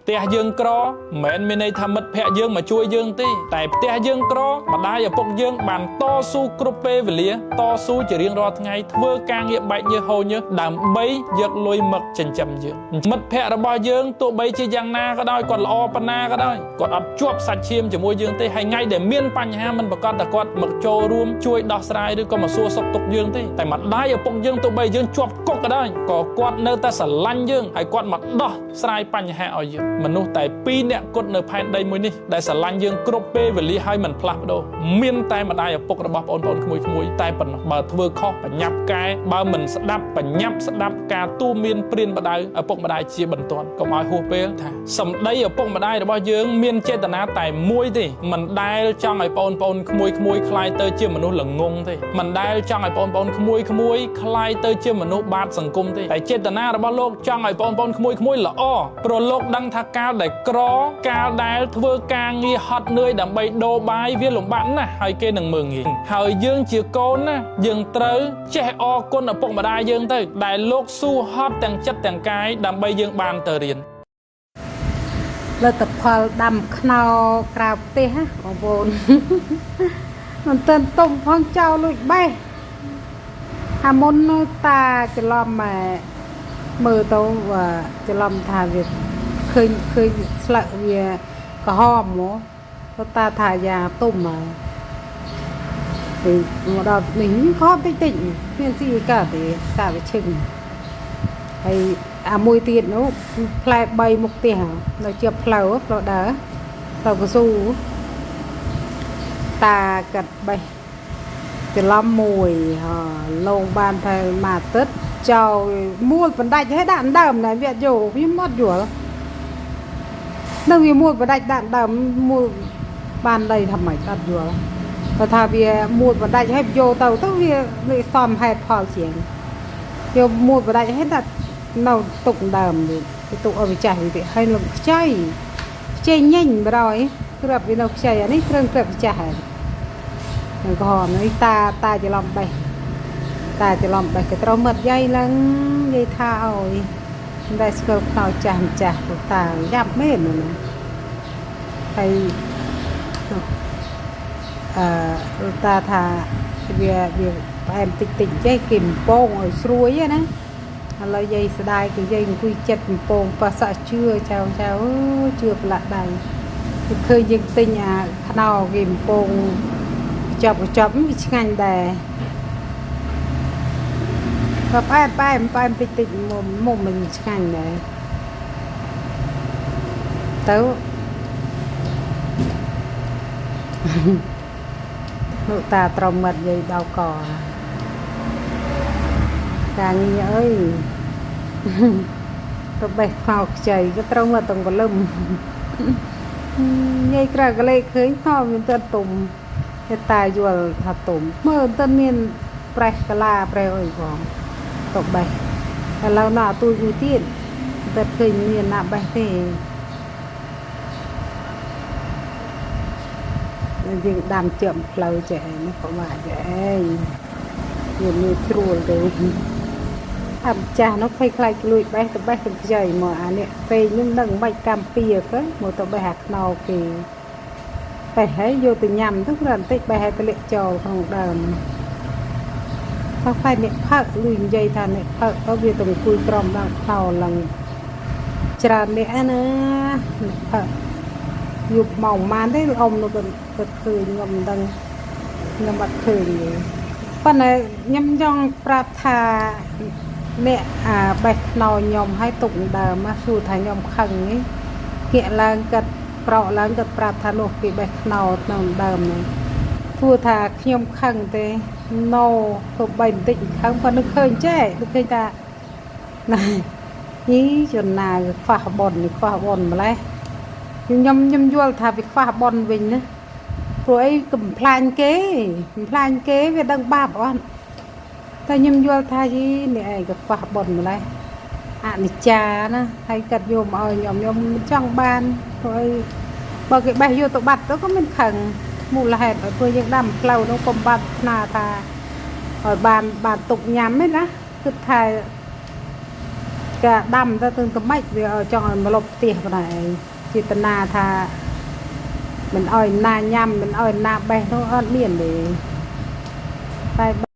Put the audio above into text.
ផ្ទះយើងក្រមិនមានន័យថាមិត្តភក្តិយើងមកជួយយើងទេតែផ្ទះយើងក្រម្ដាយឪពុកយើងបានតស៊ូគ្រប់ពេលវេលាតស៊ូជារៀងរាល់ថ្ងៃធ្វើការងារបែកញើសហូរញើសដើម្បីយកលុយមកចិញ្ចឹមយើងមិត្តភក្តិរបស់យើងទោះបីជាយ៉ាងណាក៏ដោយគាត់ល្អប៉ុណ្ណាក៏ដោយគាត់អត់ជាប់សាច់ឈាមជាមួយយើងទេហើយថ្ងៃដែលមានបញ្ហាមិនប្រកាសថាគាត់មកចូលរួមជួយដោះស្រាយឬក៏មកសួរសុខទុក្ខយើងទេតែម្ដាយឪពុកយើងទោះបីយើងជាប់គុកក៏ដោយក៏គាត់នៅតែស្រឡាញ់យើងហើយគាត់មកដោះស្រាយបញ្ហាឲ្យយើងមនុស្សតែ2នាក់គត់នៅផែនដីមួយនេះដែលស្រឡាញ់យើងគ្រប់ពេលវេលាហើយមិនផ្លាស់ប្ដូរមានតែម្ដាយឪពុករបស់បងប្អូនក្មួយៗតែប៉ុណ្ណោះបើធ្វើខុសបញ្ញាប់កែបើមិនស្ដាប់បញ្ញាប់ស្ដាប់ការទូន្មានព្រានបដៅឪពុកម្ដាយជាបន្ទាន់កុំឲ្យហួសពេលថាសម្ដីឪពុកម្ដាយរបស់យើងមានចេតនាតែមួយទេមិនដែលចង់ឲ្យបងប្អូនក្មួយៗខ្លាយទៅជាមនុស្សល្ងងទេមិនដែលចង់ឲ្យបងប្អូនក្មួយៗខ្លាយទៅជាមនុស្សបាបសង្គមទេតែចេតនារបស់លោកចង់ឲ្យបងប្អូនក្មួយៗល្អព្រោះលោកដឹងថាកាលដែលក្រកាលដែលធ្វើការងារហត់នឿយដើម្បីដូរបាយវាលំបាកណាស់ហើយគេនឹងមើលងាយហើយយើងជាកូនណាយើងត្រូវចេះអរគុណឪពុកម្ដាយយើងទៅដែលលោកស៊ូហត់ទាំងចិត្តទាំងកាយដើម្បីយើងបានទៅរៀនលទ្ធផលដាំខ្នោក្រៅផ្ទះបងប្អូនមិនទាន់ទុំផងចោលលួចបេះអាមុនតាច្រឡំមើលទៅច្រឡំថាវាឃើញស្លឹកវាក្រហមមកតាថាយ៉ាទុំហើយមកដល់នេះខំតិចមានស៊ីកើតទេតាវាឈឹងហើយអាមួយទៀតនោះផ្លែ3មុខផ្ទះនៅជាប់ផ្លូវដើរទៅកស៊ូតាកាត់បេះច្រឡំមួយឡងបានតែមួយអាទិត្យចោលមួលបណ្ដាច់ឲ្យដាក់ដើមណែវាយកវាមកយល់នឹងវាមួលបណ្ដាច់ដាក់ដើមមួលបានដីថាម៉េចអត់យល់បើថាវាមួលបណ្ដាច់ឲ្យយកទៅវាសំហេតុផលជាងយកមួលបណ្ដាច់ឲ្យដាក់នៅទុកដើមទៅទុកឲ្យវាចាស់វាឲ្យលំខ្ចីញញបរយគ្រាប់វានៅខ្ចីអានេះគ្រឿងគ្រាប់ចាស់ហើយនឹងក្រហមនេះតាច្រឡំបេះតាច្រឡំបេះក៏ត្រូវមិត្តយាយឡើងយាយថាអើយមិនដែលស្គាល់ខ្នោចាស់ទៅតាយ៉ាប់មែនណាហើយតាថាវាផ្អែមតិចចេះគេបំពងឲ្យស្រួយណាឥឡូវយាយស្ដាយគឺយាយអង្គុយចិត្តបំពងប៉ះសាក់ជឿចៅជឿប្រឡាក់ដៃគឺឃើញយើងទិញអាខ្នោគេបំពងចប់វាឆ្ងាញ់ដែរក៏ផ្អែមតិចមុំមិនឆ្ងាញ់ដែរទៅលោកតាត្រមមិត្តយាយដល់កការងារអើយទៅបេះខោខ្ចីក៏ត្រូវមកទាំងកលឹមយាយក្រៅកលេឃើញថោមានតែទុំតែតាយល់ថាទុំមើលតែមានប្រេះកាឡាប្រេះអីផងទៅបេះឥឡូវណាទូយមួយទៀតតែឃើញមានណាបេះទេយើងដាំជើមផ្លូវចេះនេះក៏មកចេះវាមានស្រួលទេអបចាស់នោះភ័យខ្លាចលួចបេះទៅបេះទៅខ្ចីមកអានេះពេលខ្ញុំដឹងមិនកម្មពីទៅមកទៅបេះអាខ្នោគេបេះហើយយកទៅញ៉ាំទៅគ្រាន់បន្តិចបេះឲ្យទម្លាក់ចោលក្នុងដើមបើផ្លែនេះផឹកលួចនិយាយថានេះផឹកទៅវាទៅអង្គុយក្រំដល់ខ្នោឡើងច្រើននេះណាផឹកយប់ម៉ោងប៉ុន្មានទេអ៊ំនោះក៏ឃើញខ្ញុំមិនដឹងខ្ញុំអត់ឃើញទេប៉ុន្តែខ្ញុំចង់ប្រាប់ថាអ្នកបេះខ្នោខ្ញុំឲ្យទុកដើមសួរថាខ្ញុំខឹងនេះគៀកឡើងកាត់ប្រក់ឡើងកាត់ប្រាប់ថានោះគេបេះខ្នោក្នុងដើមនេះសួរថាខ្ញុំខឹងទេណូទៅបីបន្តិចខឹងប៉ុន្តែឃើញចេះដូចឃើញថាណែយីចំណាយខ្វះបនម្លេះខ្ញុំយល់ថាវាខ្វះបនវិញណាព្រោះអីកំផ្លាញគេវាដឹងបាបអត់តែខ្ញុំយល់ថាយីនេះឯងក៏ខ្វះបនម្លេះអនិច្ចាណាហើយកាត់យកមកឲ្យខ្ញុំចង់បានព្រោះអីបើគេបេះយកទៅបាត់ទៅក៏មិនខឹងមូលហេតុឲ្យព្រោះយើងដាំផ្លូវនោះកុំបាត់ស្នាថាឲ្យបានទុកញ៉ាំទេណាគិតថា cả đâm ta từng tầm bách vì ở trong mà lột tiệt này chỉ tận na tha mình ơi na nhâm mình ơi na bè nó ăn miền để tay